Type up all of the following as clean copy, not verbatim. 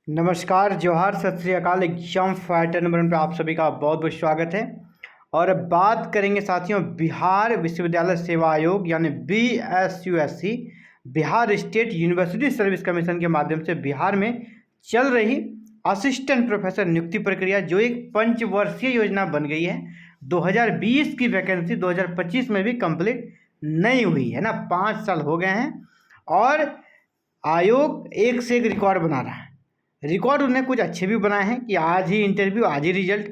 नमस्कार, जोहार, सत श्री अकाल। एग्जाम फाइटर नंबर 1 पे आप सभी का बहुत बहुत स्वागत है। और अब बात करेंगे साथियों बिहार विश्वविद्यालय सेवा आयोग यानी BSUSC, Bihar state university service commission के माध्यम से बिहार में चल रही असिस्टेंट प्रोफेसर नियुक्ति प्रक्रिया, जो एक पंचवर्षीय योजना बन गई है। 2020 की वैकेंसी 2025 में भी कंप्लीट नहीं हुई है ना, 5 साल हो गए हैं। और आयोग एक से एक रिकॉर्ड बना रहा है। रिकॉर्ड उन्हें कुछ अच्छे भी बनाए हैं कि आज ही इंटरव्यू, आज ही रिजल्ट,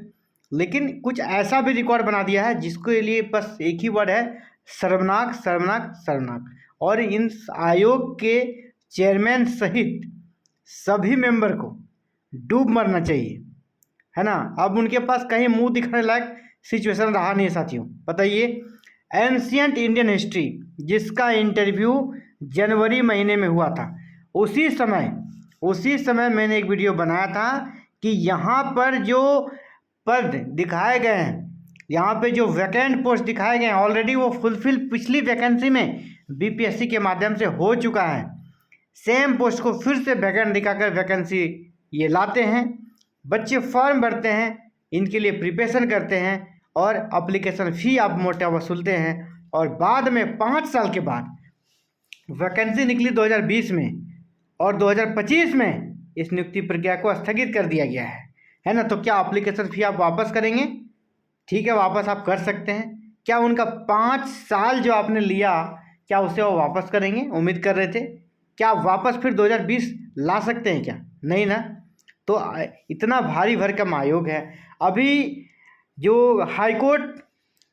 लेकिन कुछ ऐसा भी रिकॉर्ड बना दिया है जिसके लिए बस एक ही वर्ड है, शर्मनाक शर्मनाक शर्मनाक। और इन आयोग के चेयरमैन सहित सभी मेंबर को डूब मरना चाहिए, है ना। अब उनके पास कहीं मुंह दिखाने लायक सिचुएशन रहा नहीं है साथियों। बताइए, एंशियंट इंडियन हिस्ट्री जिसका इंटरव्यू जनवरी महीने में हुआ था, उसी समय मैंने एक वीडियो बनाया था कि यहाँ पर जो पद दिखाए गए हैं, यहाँ पे जो वैकेंट पोस्ट दिखाए गए हैं, ऑलरेडी वो फुलफिल पिछली वैकेंसी में BPSC के माध्यम से हो चुका है। सेम पोस्ट को फिर से वैकेंट दिखाकर वैकेंसी ये लाते हैं, बच्चे फॉर्म भरते हैं, इनके लिए प्रिपरेशन करते हैं और अप्लीकेशन फ़ी आप मोटा वसूलते हैं। और बाद में 5 साल के बाद वैकेंसी निकली 2020 में और 2025 में इस नियुक्ति प्रक्रिया को स्थगित कर दिया गया है ना। तो क्या एप्लीकेशन फ़ी आप वापस करेंगे? ठीक है, वापस आप कर सकते हैं। क्या उनका 5 साल जो आपने लिया, क्या उसे वो वापस करेंगे? उम्मीद कर रहे थे। क्या आप वापस फिर 2020 ला सकते हैं क्या? नहीं ना। तो इतना भारी भरकम आयोग है। अभी जो हाईकोर्ट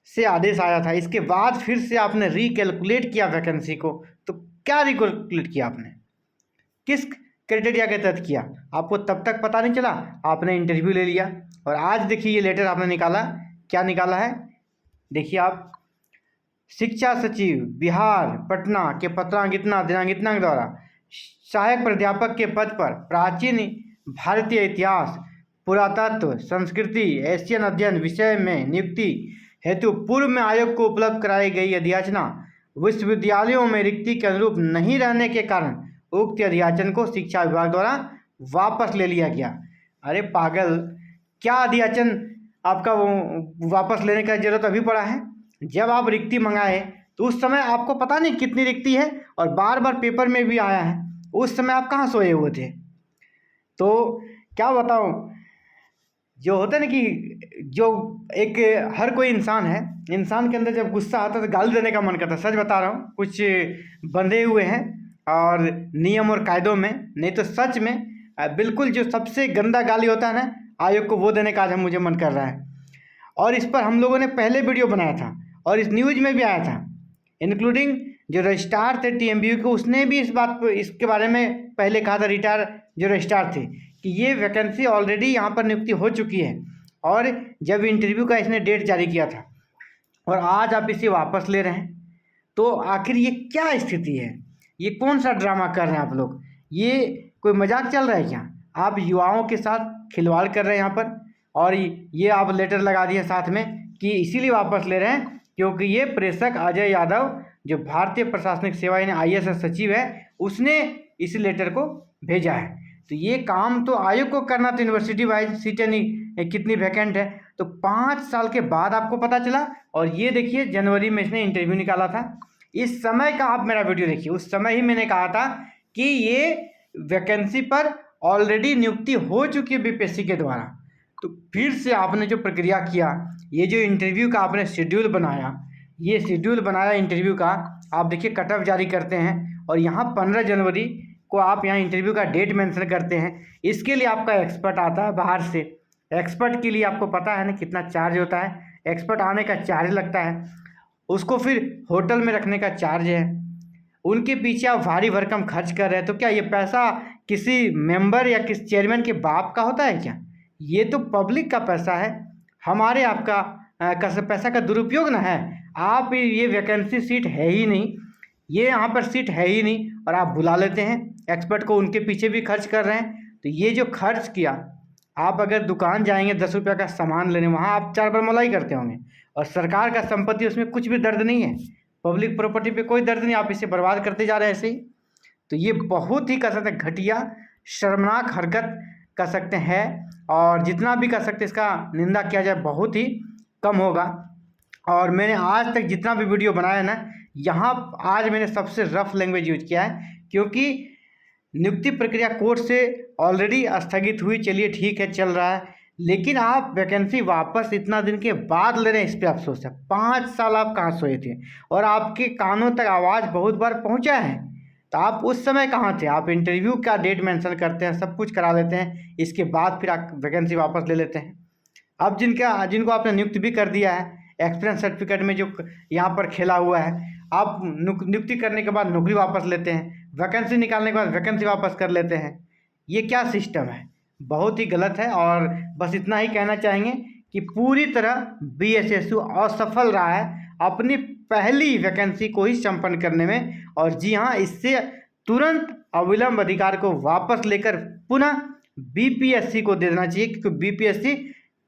से आदेश आया था, इसके बाद फिर से आपने रिकैलकुलेट किया वैकेंसी को, तो क्या रिकैलकुलेट किया आपने, किस क्राइटेरिया के तहत किया? आपको तब तक पता नहीं चला, आपने इंटरव्यू ले लिया और आज देखिए ये लेटर आपने निकाला। क्या निकाला है? देखिए आप, शिक्षा सचिव बिहार पटना के दिनांक इतना द्वारा सहायक प्राध्यापक के पद पर प्राचीन भारतीय इतिहास, पुरातत्व, संस्कृति, एशियन अध्ययन विषय में नियुक्ति हेतु पूर्व में आयोग को उपलब्ध कराई गई अधियाचना विश्वविद्यालयों में रिक्ति के अनुरूप नहीं रहने के कारण उक्त अधियाचन को शिक्षा विभाग द्वारा वापस ले लिया गया। अरे पागल, क्या अधियाचन आपका वो वापस लेने का जरूरत अभी पड़ा है? जब आप रिक्ति मंगाए तो उस समय आपको पता नहीं कितनी रिक्ति है और बार बार पेपर में भी आया है। उस समय आप कहाँ सोए हुए थे? तो क्या बताऊँ, जो होता है ना कि जो एक हर कोई इंसान है, इंसान के अंदर जब गुस्सा आता है तो गाली देने का मन करता है। सच बता रहा हूँ, कुछ बंधे हुए हैं और नियम और कायदों में, नहीं तो सच में बिल्कुल जो सबसे गंदा गाली होता है ना आयोग को, वो देने का आज मुझे मन कर रहा है। और इस पर हम लोगों ने पहले वीडियो बनाया था और इस न्यूज़ में भी आया था, इंक्लूडिंग जो रजिस्ट्रार थे TMBU के, उसने भी इसके बारे में पहले कहा था, रिटायर जो रजिस्ट्रार थे, कि ये वैकेंसी ऑलरेडी यहाँ पर नियुक्ति हो चुकी है। और जब इंटरव्यू का इसने डेट जारी किया था और आज आप इसे वापस ले रहे हैं, तो आखिर ये क्या स्थिति है? ये कौन सा ड्रामा कर रहे हैं आप लोग? ये कोई मजाक चल रहा है क्या? आप युवाओं के साथ खिलवाड़ कर रहे हैं यहाँ पर। और ये आप लेटर लगा दिए साथ में कि इसीलिए वापस ले रहे हैं क्योंकि ये प्रेषक अजय यादव, जो भारतीय प्रशासनिक सेवा यानी IAS सचिव है, उसने इस लेटर को भेजा है। तो ये काम तो आयोग को करना था, यूनिवर्सिटी वाइज सीटें नहीं कितनी वैकेंट है। तो 5 साल के बाद आपको पता चला। और ये देखिए, जनवरी में इसने इंटरव्यू निकाला था। इस समय का आप मेरा वीडियो देखिए, उस समय ही मैंने कहा था कि ये वैकेंसी पर ऑलरेडी नियुक्ति हो चुकी है BPSC के द्वारा। तो फिर से आपने जो प्रक्रिया किया, ये जो इंटरव्यू का आपने शेड्यूल बनाया, ये शेड्यूल बनाया इंटरव्यू का, आप देखिए कट ऑफ जारी करते हैं और यहाँ 15 जनवरी को आप यहाँ इंटरव्यू का डेट मेंशन करते हैं। इसके लिए आपका एक्सपर्ट आता है बाहर से। एक्सपर्ट के लिए आपको पता है ना कितना चार्ज होता है? एक्सपर्ट आने का चार्ज लगता है, उसको फिर होटल में रखने का चार्ज है, उनके पीछे आप भारी भरकम खर्च कर रहे हैं। तो क्या ये पैसा किसी मेंबर या किसी चेयरमैन के बाप का होता है क्या? ये तो पब्लिक का पैसा है, हमारे आपका पैसा का दुरुपयोग ना है। आप ये वैकेंसी सीट है ही नहीं, ये यहाँ पर सीट है ही नहीं, और आप बुला लेते हैं एक्सपर्ट को, उनके पीछे भी खर्च कर रहे हैं। तो ये जो खर्च किया, आप अगर दुकान जाएंगे 10 रुपये का सामान लेने, वहाँ आप 4 बार मलाई करते होंगे। और सरकार का संपत्ति, उसमें कुछ भी दर्द नहीं है, पब्लिक प्रॉपर्टी पे कोई दर्द नहीं, आप इसे बर्बाद करते जा रहे हैं ऐसे ही। तो ये बहुत ही कसरत घटिया शर्मनाक हरकत कर सकते हैं, और जितना भी कर सकते इसका निंदा किया जाए बहुत ही कम होगा। और मैंने आज तक जितना भी वीडियो बनाया है ना, यहाँ आज मैंने सबसे रफ लैंग्वेज यूज किया है, क्योंकि नियुक्ति प्रक्रिया कोर्ट से ऑलरेडी स्थगित हुई, चलिए ठीक है चल रहा है, लेकिन आप वैकेंसी वापस इतना दिन के बाद ले रहे हैं, इस पर अफसोस है। 5 साल आप कहाँ सोए थे, और आपके कानों तक आवाज़ बहुत बार पहुँचा है, तो आप उस समय कहाँ थे? आप इंटरव्यू का डेट मेंशन करते हैं, सब कुछ करा लेते हैं, इसके बाद फिर आप वैकेंसी वापस ले लेते हैं। अब जिनको आपने नियुक्त भी कर दिया है, एक्सपीरियंस सर्टिफिकेट में जो यहाँ पर खेला हुआ है, आप नियुक्ति करने के बाद नौकरी वापस लेते हैं, वैकेंसी निकालने के बाद वैकेंसी वापस कर लेते हैं। ये क्या सिस्टम है? बहुत ही गलत है। और बस इतना ही कहना चाहेंगे कि पूरी तरह BSSU असफल रहा है अपनी पहली वैकेंसी को ही संपन्न करने में। और जी हाँ, इससे तुरंत अविलंब अधिकार को वापस लेकर पुनः BPSC को दे देना चाहिए, क्योंकि BPSC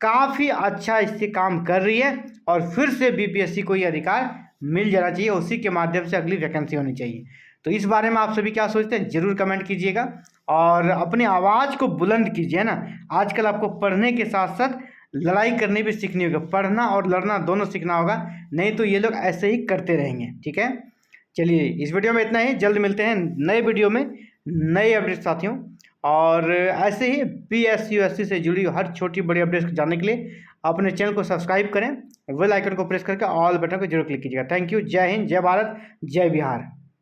काफ़ी अच्छा इससे काम कर रही है, और फिर से BPSC को ये अधिकार मिल जाना चाहिए, उसी के माध्यम से अगली वैकेंसी होनी चाहिए। तो इस बारे में आप सभी क्या सोचते हैं, ज़रूर कमेंट कीजिएगा, और अपनी आवाज़ को बुलंद कीजिए ना। आजकल आपको पढ़ने के साथ साथ लड़ाई करनी भी सीखनी होगी, पढ़ना और लड़ना दोनों सीखना होगा, नहीं तो ये लोग ऐसे ही करते रहेंगे। ठीक है, चलिए इस वीडियो में इतना ही, जल्द मिलते हैं नए वीडियो में नए अपडेट साथियों। और ऐसे ही BSUSC से जुड़ी हर छोटी बड़ी अपडेट्स जानने के लिए अपने चैनल को सब्सक्राइब करें, बेल आइकन को प्रेस करके ऑल बटन को जरूर क्लिक कीजिएगा। थैंक यू, जय हिंद, जय भारत, जय बिहार।